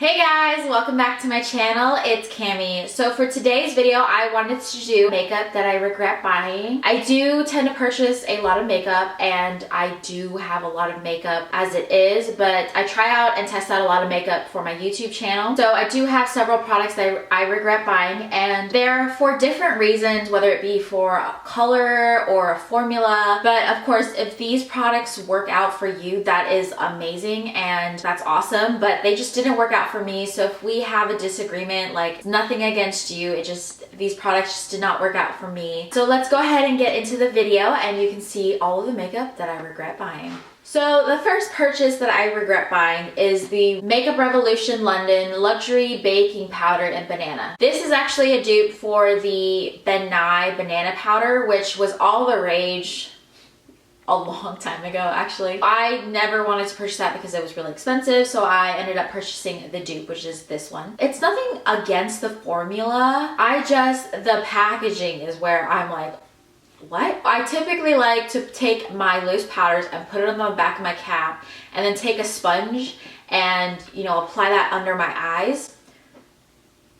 Hey guys, welcome back to my channel. It's Cami. So for today's video, I wanted to do makeup that I regret buying. I do tend to purchase a lot of makeup and I do have a lot of makeup as it is, but I try out and test out a lot of makeup for my YouTube channel. So I do have several products that I regret buying, and they're for different reasons, whether it be for a color or a formula. But of course, if these products work out for you, that is amazing and that's awesome, but they just didn't work out for me. So if we have a disagreement, like nothing against you, these products just did not work out for me. So let's go ahead and get into the video and you can see all of the makeup that I regret buying. So the first purchase that I regret buying is the Makeup Revolution London Luxury Baking Powder in Banana. This is actually a dupe for the Ben Nye Banana Powder, which was all the rage a long time ago, actually. I never wanted to purchase that because it was really expensive, so I ended up purchasing the dupe, which is this one. It's nothing against the formula, the packaging is where I'm like, what? I typically like to take my loose powders and put it on the back of my cap and then take a sponge and, apply that under my eyes.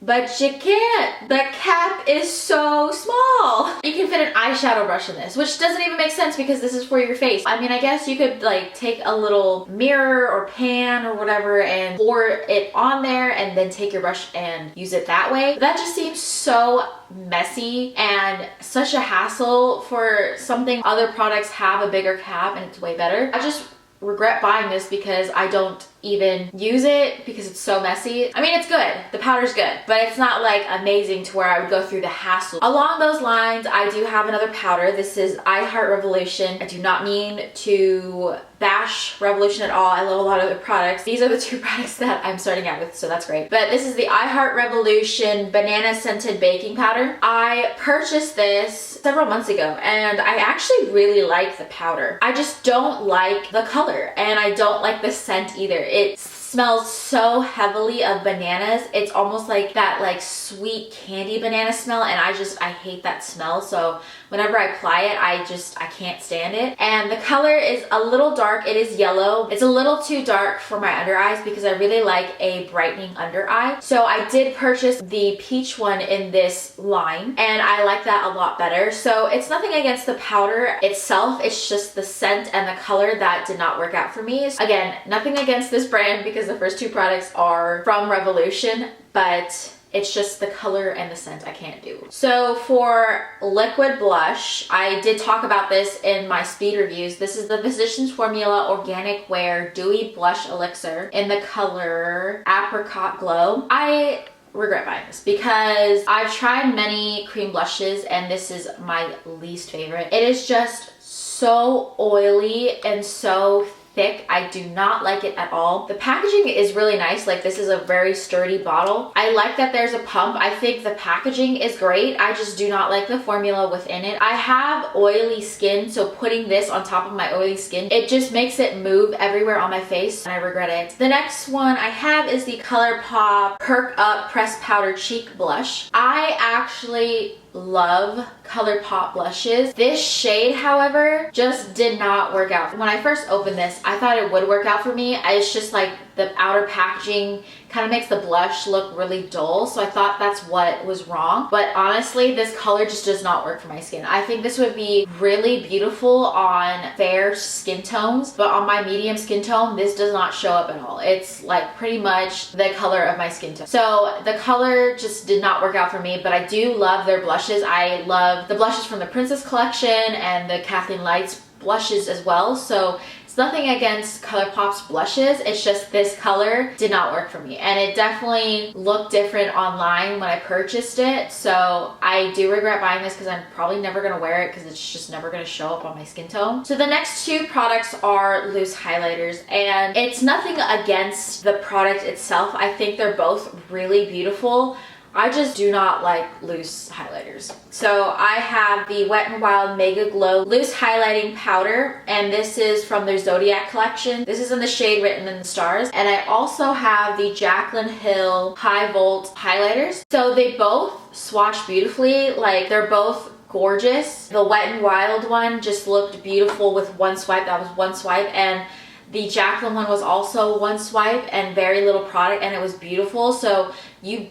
But you can't. The cap is so small. You can fit an eyeshadow brush in this, which doesn't even make sense because this is for your face. I mean, I guess you could like take a little mirror or pan or whatever and pour it on there and then take your brush and use it that way. That just seems so messy and such a hassle for something. Other products have a bigger cap and it's way better. I just regret buying this because I don't even use it because it's so messy. I mean, it's good. The powder's good, but it's not like amazing to where I would go through the hassle. Along those lines, I do have another powder. This is I Heart Revolution. I do not mean to bash Revolution at all. I love a lot of their products. These are the two products that I'm starting out with, so that's great. But this is the I Heart Revolution Banana Scented Baking Powder. I purchased this several months ago and I actually really like the powder. I just don't like the color and I don't like the scent either. It smells so heavily of bananas. It's almost like that like sweet candy banana smell, and I hate that smell. So whenever I apply it, I can't stand it. And the color is a little dark. It is yellow. It's a little too dark for my under eyes because I really like a brightening under eye. So I did purchase the peach one in this line and I like that a lot better. So it's nothing against the powder itself. It's just the scent and the color that did not work out for me. Again, nothing against this brand because the first two products are from Revolution, but it's just the color and the scent I can't do. So for liquid blush, I did talk about this in my speed reviews. This is the Physicians Formula Organic Wear Dewy Blush Elixir in the color Apricot Glow. I regret buying this because I've tried many cream blushes and this is my least favorite. It is just so oily and so thick. I do not like it at all. The packaging is really nice. Like, this is a very sturdy bottle. I like that there's a pump. I think the packaging is great. I just do not like the formula within it. I have oily skin, so putting this on top of my oily skin, it just makes it move everywhere on my face and I regret it. The next one I have is the Colourpop Perk Up Pressed Powder Cheek Blush. I actually love Colourpop blushes. This shade, however, just did not work out. When I first opened this, I thought it would work out for me. It's just like the outer packaging kind of makes the blush look really dull, so I thought that's what was wrong. But honestly, this color just does not work for my skin. I think this would be really beautiful on fair skin tones, but on my medium skin tone, this does not show up at all. It's like pretty much the color of my skin tone. So the color just did not work out for me, but I do love their blushes. I love the blushes from the Princess Collection and the Kathleen Lights blushes as well. So it's nothing against Colourpop's blushes, it's just this color did not work for me. And it definitely looked different online when I purchased it. So I do regret buying this because I'm probably never going to wear it because it's just never going to show up on my skin tone. So the next two products are loose highlighters, and it's nothing against the product itself. I think they're both really beautiful. I just do not like loose highlighters. So I have the Wet n Wild Mega Glow Loose Highlighting Powder, and this is from their Zodiac collection. This is in the shade Written in the Stars. And I also have the Jaclyn Hill High Volt highlighters. So they both swatch beautifully. Like, they're both gorgeous. The Wet n Wild one just looked beautiful with one swipe. That was one swipe. And The Jaclyn one was also one swipe and very little product, and it was beautiful. So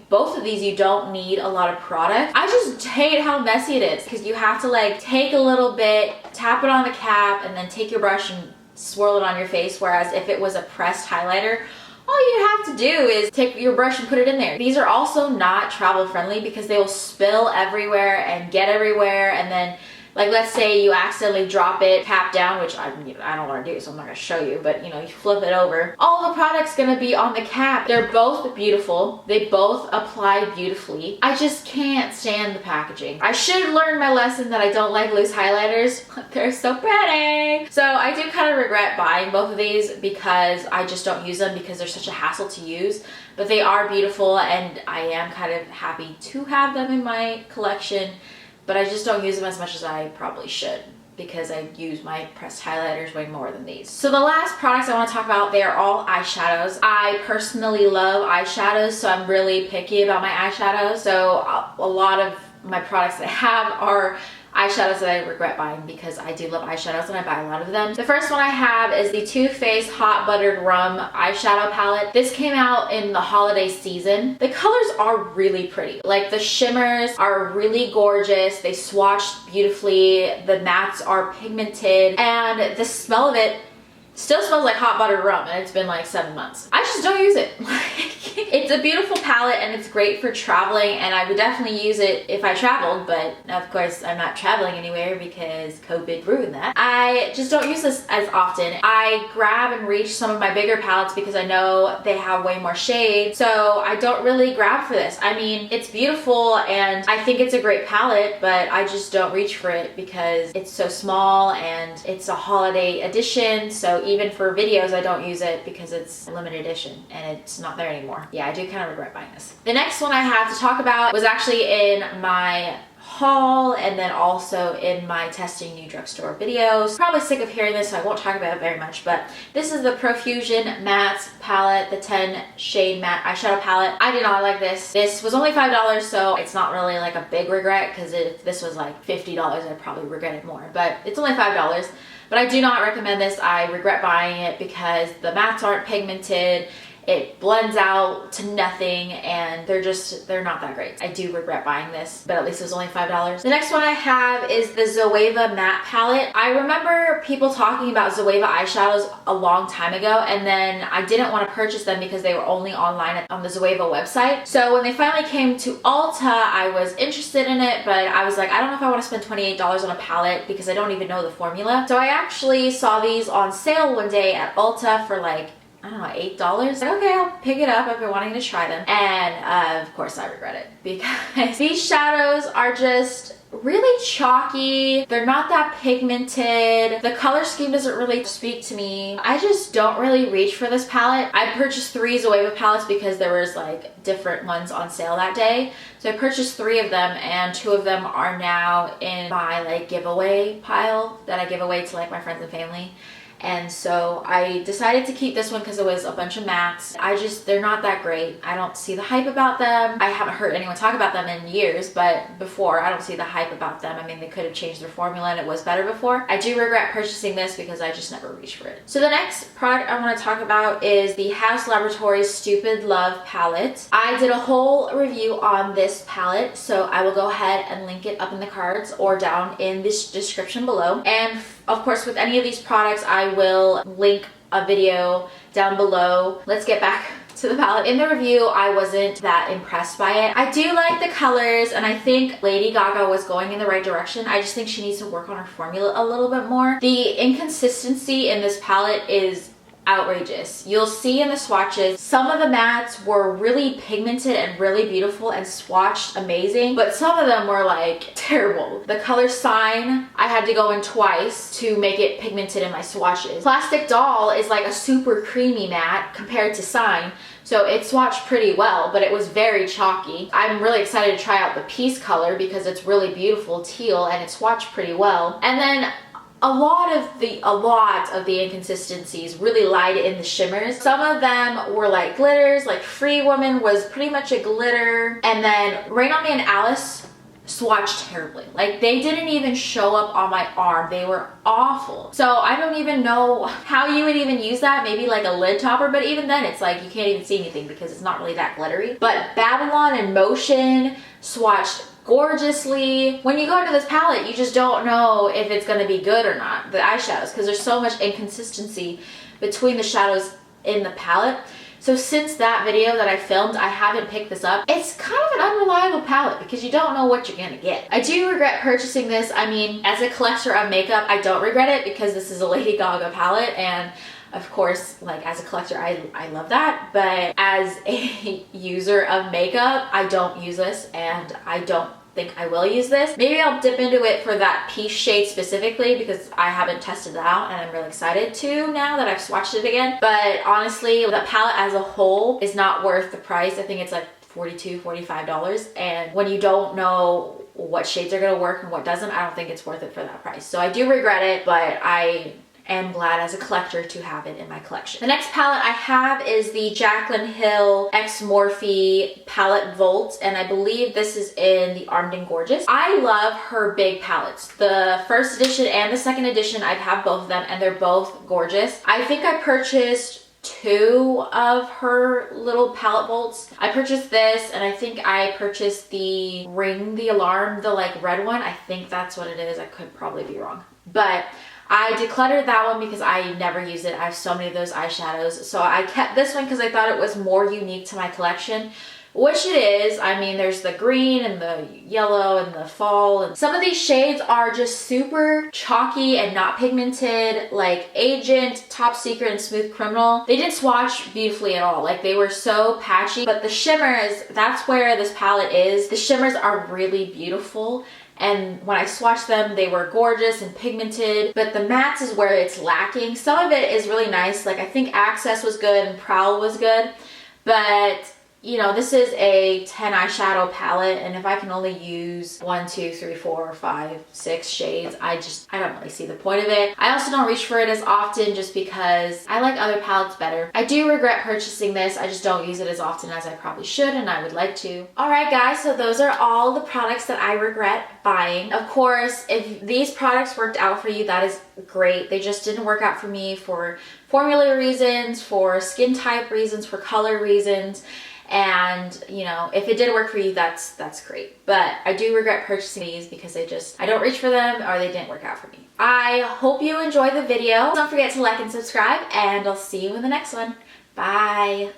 both of these, you don't need a lot of product. I just hate how messy it is because you have to like take a little bit, tap it on the cap, and then take your brush and swirl it on your face. Whereas if it was a pressed highlighter, all you have to do is take your brush and put it in there. These are also not travel friendly because they will spill everywhere and get everywhere, and then like let's say you accidentally drop it cap down, which I don't want to do, so I'm not going to show you, but you know, you flip it over. All the product's going to be on the cap. They're both beautiful. They both apply beautifully. I just can't stand the packaging. I should learn my lesson that I don't like loose highlighters. They're so pretty. So I do kind of regret buying both of these because I just don't use them because they're such a hassle to use. But they are beautiful, and I am kind of happy to have them in my collection. But I just don't use them as much as I probably should because I use my pressed highlighters way more than these. So the last products I want to talk about, they are all eyeshadows. I personally love eyeshadows, so I'm really picky about my eyeshadows. So a lot of my products that I have are eyeshadows that I regret buying because I do love eyeshadows and I buy a lot of them. The first one I have is the Too Faced Hot Buttered Rum eyeshadow palette. This came out in the holiday season. The colors are really pretty. Like the shimmers are really gorgeous. They swatched beautifully. The mattes are pigmented, and the smell of it still smells like hot buttered rum, and it's been like 7 months. I just don't use it. It's a beautiful palette and it's great for traveling, and I would definitely use it if I traveled, but of course I'm not traveling anywhere because COVID ruined that. I just don't use this as often. I grab and reach some of my bigger palettes because I know they have way more shade, so I don't really grab for this. I mean, it's beautiful and I think it's a great palette, but I just don't reach for it because it's so small and it's a holiday edition, so even for videos I don't use it because it's a limited edition and it's not there anymore. Yeah, I do kind of regret buying this. The next one I have to talk about was actually in my haul and then also in my testing new drugstore videos. Probably sick of hearing this, so I won't talk about it very much, but this is the Profusion matte palette, the 10 shade matte eyeshadow palette. I did not like this. This was only $5, so it's not really like a big regret, because if this was like $50, I'd probably regret it more, but it's only $5. But I do not recommend this. I regret buying it because the mattes aren't pigmented. It blends out to nothing, and they're not that great. I do regret buying this, but at least it was only $5. The next one I have is the Zoeva matte palette. I remember people talking about Zoeva eyeshadows a long time ago, and then I didn't want to purchase them because they were only online on the Zoeva website. So when they finally came to Ulta, I was interested in it, but I was like, I don't know if I want to spend $28 on a palette because I don't even know the formula. So I actually saw these on sale one day at Ulta for like, I don't know, $8. Like, okay, I'll pick it up. I've been wanting to try them. And of course I regret it because these shadows are just really chalky. They're not that pigmented. The color scheme doesn't really speak to me. I just don't really reach for this palette. I purchased 3 Zoeva palettes because there was like different ones on sale that day. So I purchased 3 of them, and 2 of them are now in my like giveaway pile that I give away to like my friends and family. And so I decided to keep this one because it was a bunch of mattes. They're not that great. I don't see the hype about them. I haven't heard anyone talk about them in years, but before, I don't see the hype about them. I mean, they could have changed their formula and it was better before. I do regret purchasing this because I just never reached for it. So the next product I want to talk about is the Haus Laboratories Stupid Love palette. I did a whole review on this palette, so I will go ahead and link it up in the cards or down in this description below. And of course, with any of these products, I will link a video down below. Let's get back to the palette. In the review, I wasn't that impressed by it. I do like the colors, and I think Lady Gaga was going in the right direction. I just think she needs to work on her formula a little bit more. The inconsistency in this palette is outrageous. You'll see in the swatches, some of the mattes were really pigmented and really beautiful and swatched amazing, but some of them were like terrible. The color Sign, I had to go in twice to make it pigmented in my swatches. Plastic Doll is like a super creamy matte compared to Sign, so it swatched pretty well, but it was very chalky. I'm really excited to try out the Peace color because it's really beautiful teal and it swatched pretty well. And then a lot of the inconsistencies really lied in the shimmers. Some of them were like glitters, like Free Woman was pretty much a glitter. And then Rain on Me and Alice swatched terribly. Like, they didn't even show up on my arm. They were awful. So I don't even know how you would even use that. Maybe like a lid topper, but even then it's like you can't even see anything because it's not really that glittery. But Babylon and Motion swatched gorgeously. When you go into this palette, you just don't know if it's going to be good or not, the eyeshadows, because there's so much inconsistency between the shadows in the palette. So since that video that I filmed, I haven't picked this up. It's kind of an unreliable palette because you don't know what you're gonna get. I do regret purchasing this. I mean, as a collector of makeup, I don't regret it because this is a Lady Gaga palette, and of course, like, as a collector, I love that. But as a user of makeup, I don't use this, and I don't think I will use this. Maybe I'll dip into it for that Peach shade specifically because I haven't tested it out and I'm really excited to now that I've swatched it again. But honestly, the palette as a whole is not worth the price. I think it's like $42, $45. And when you don't know what shades are gonna work and what doesn't, I don't think it's worth it for that price. So I do regret it, but I am glad as a collector to have it in my collection. The next palette I have is the Jaclyn Hill X Morphe Palette Volt, and I believe this is in the Armed and Gorgeous. I love her big palettes. The first edition and the second edition, I have both of them, and they're both gorgeous. I think I purchased 2 of her little palette bolts. I purchased this, and I think I purchased the Ring the Alarm, the like red one. I think that's what it is. I could probably be wrong. But I decluttered that one because I never use it. I have so many of those eyeshadows. So I kept this one because I thought it was more unique to my collection, which it is. I mean, there's the green and the yellow and the fall. And some of these shades are just super chalky and not pigmented, like Agent, Top Secret, and Smooth Criminal. They didn't swatch beautifully at all. Like, they were so patchy. But the shimmers, that's where this palette is. The shimmers are really beautiful. And when I swatched them, they were gorgeous and pigmented, but the mattes is where it's lacking. Some of it is really nice. Like, I think Access was good and Prowl was good, but you know, this is a 10 eyeshadow palette, and if I can only use 1, 2, 3, 4, 5, 6 shades, I don't really see the point of it. I also don't reach for it as often just because I like other palettes better. I do regret purchasing this. I just don't use it as often as I probably should, and I would like to. Alright guys, so those are all the products that I regret buying. Of course, if these products worked out for you, that is great. They just didn't work out for me for formula reasons, for skin type reasons, for color reasons. And you know, if it did work for you, that's great. But I do regret purchasing these because I don't reach for them, or they didn't work out for me. I hope you enjoyed the video. Don't forget to like and subscribe, and I'll see you in the next one. Bye.